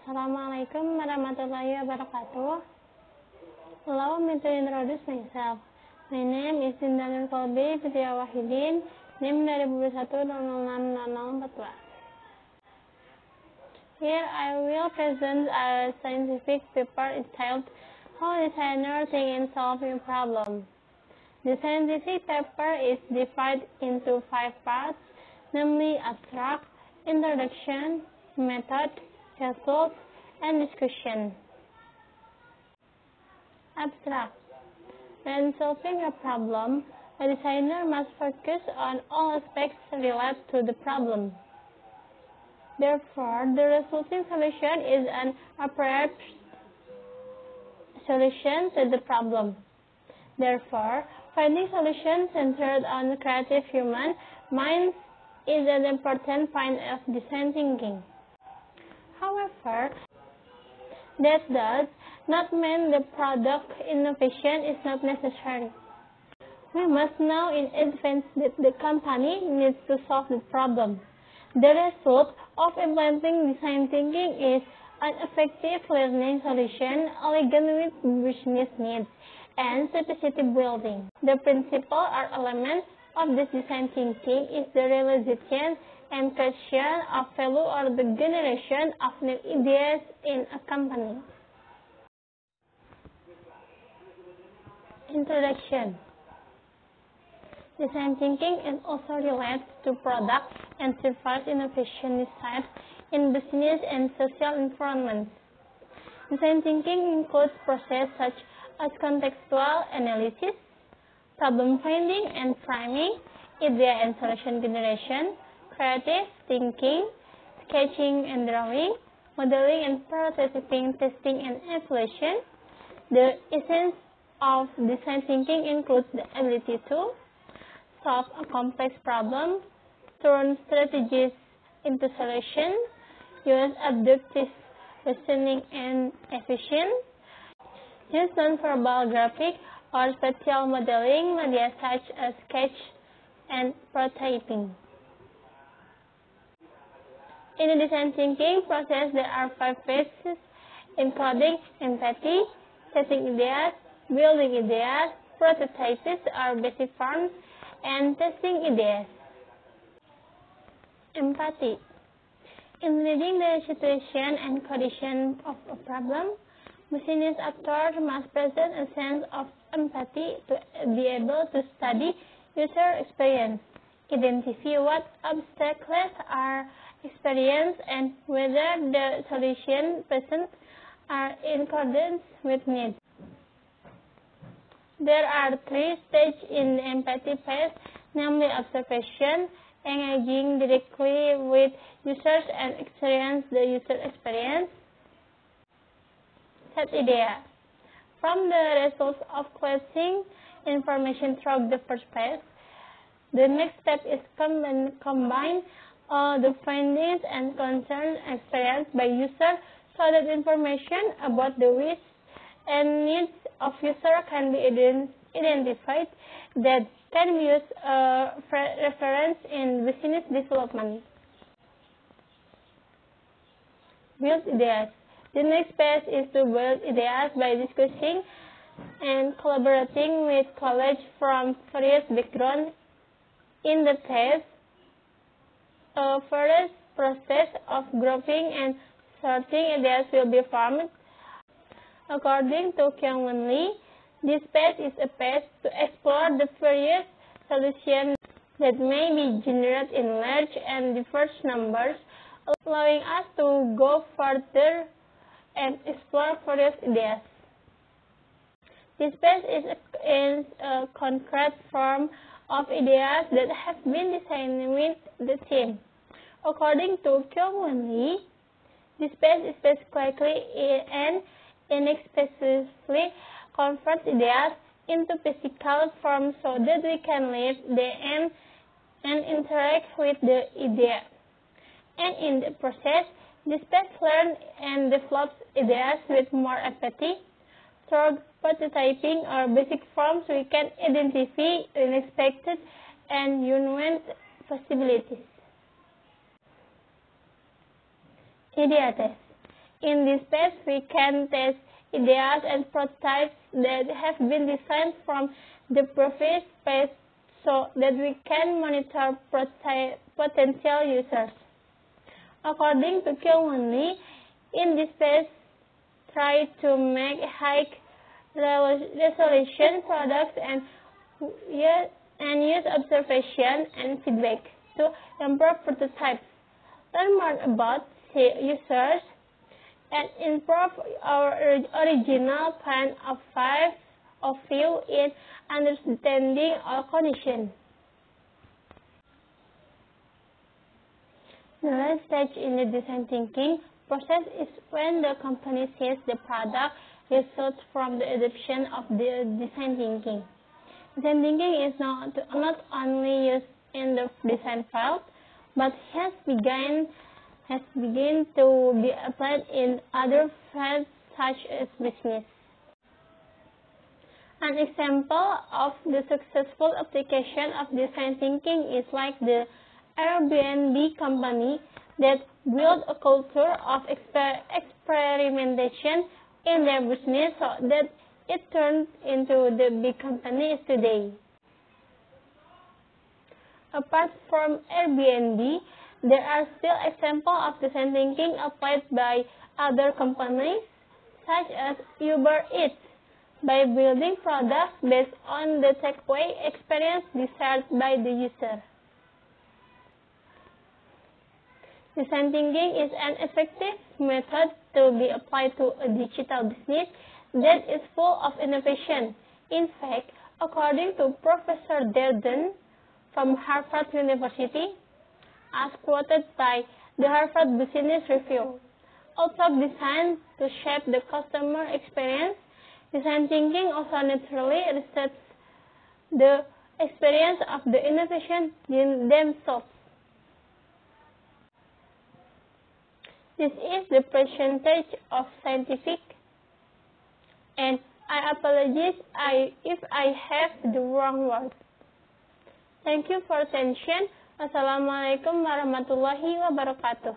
Assalamualaikum warahmatullahi wabarakatuh. Allow me to introduce myself. My name is Indah Kolbi Fitria Wahidin, NIM 2021-006044. Here I will present a scientific paper entitled How Designers Think and Solve a Problem. The scientific paper is divided into 5 parts, namely abstract, introduction, method, results, and discussion. Abstract. When solving a problem, a designer must focus on all aspects related to the problem. Therefore, the resulting solution is an appropriate solution to the problem. Therefore, finding solutions centered on creative human minds is an important point of design thinking. However, that does not mean the product innovation is not necessary. We must know in advance that the company needs to solve the problem. The result of implementing design thinking is an effective learning solution aligned with business needs and capacity building. The principal or elements of this design thinking is the realization and creation of value or the generation of new ideas in a company. Introduction. Design thinking is also related to product and service innovation design in business and social environments. Design thinking includes processes such as contextual analysis, problem finding and framing, idea and solution generation, creative thinking, sketching and drawing, modeling and prototyping, testing and evaluation. The essence of design thinking includes the ability to solve a complex problem, turn strategies into solutions, use adaptive reasoning and efficient, use nonverbal graphic or spatial modeling media such as sketch and prototyping. In the design thinking process, there are 5 phases, including empathy, setting ideas, building ideas, prototypes or basic forms, and testing ideas. Empathy. In reading the situation and condition of a problem, business actors must present a sense of empathy to be able to study user experience, identify what obstacles are experienced, and whether the solution present are in accordance with needs. There are 3 stages in the empathy phase, namely observation, engaging directly with users and experience the user experience. Set idea. From the results of collecting information through the first phase, the next step is combine the findings and concerns experienced by users so that information about the wishes and needs of user can be identified that can be used reference in business development. Build ideas. The next phase is to build ideas by discussing and collaborating with colleagues from various backgrounds. In the phase, a first process of grouping and sorting ideas will be formed. According to Kyung-Won Lee, this phase is a phase to explore the various solutions that may be generated in large and diverse numbers, allowing us to go further and explore various ideas. This phase is a concrete form of ideas that have been designed with the team. According to Kyung-Won Lee, this phase is basically an inexpensively convert ideas into physical form so that we can live them and interact with the idea. And in the process, this phase learns and develops ideas with more empathy. Through prototyping or basic forms, we can identify unexpected and unknown possibilities. Idea test. In this phase, we can test ideas and prototypes that have been designed from the previous phase so that we can monitor potential users. According to Kyung-Won, in this phase, try to make high-resolution products and use observation and feedback to improve prototypes, learn more about users, and improve our original plan of 5 of view in understanding our condition. The last stage in the design thinking process is when the company sees the product results from the adoption of the design thinking. Design thinking is not only used in the design field, but has begun to be applied in other fields such as business. An example of the successful application of design thinking is like the Airbnb company that built a culture of experimentation in their business so that it turned into the big company today. Apart from Airbnb, there are still examples of design thinking applied by other companies, such as Uber Eats, by building products based on the takeaway experience desired by the user. Design thinking is an effective method to be applied to a digital business that is full of innovation. In fact, according to Professor Darden from Harvard University, as quoted by the Harvard Business Review, although designed to shape the customer experience, design thinking also naturally resets the experience of the innovation themselves. This is the percentage of scientific, and I apologize if I have the wrong word. Thank you for attention. Wassalamualaikum warahmatullahi wabarakatuh.